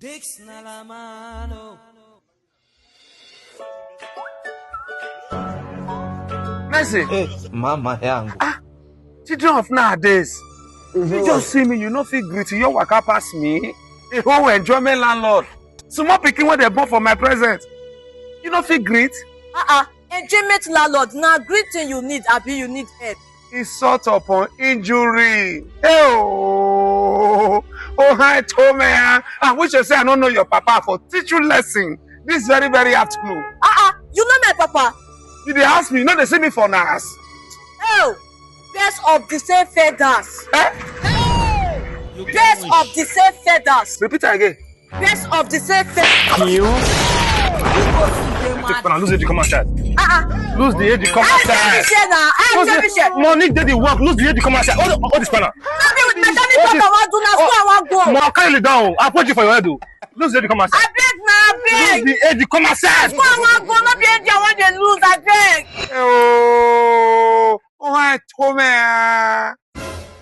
Dix nella mano. Mercy. Hey, mama yangu. Children of nowadays. You just see me, you know feel greet you waka pass me. A whole enjoyment landlord. Small picking what they bought for my present. You know feel greet. Enjoyment landlord. Now greeting you need, abi you need help. It's sort upon injury. Hi, Tome. I wish you say I don't know your papa for teach you lesson. This very, very afternoon. You know my papa. You dey ask me, you know they see me for nas. Oh, best of the same feathers. Best of the same feathers. Repeat it again. Best of the same feathers. You? You Lose the commercial. Lose the edge commercial. Money did the work. Lose the edge commercial. All this panel. More carry it down. I'll put you for your head. Lose the edge commercial. I beg now, Lose the edge commercial. Not be edge. I want to lose. I beg. Hi, Tome.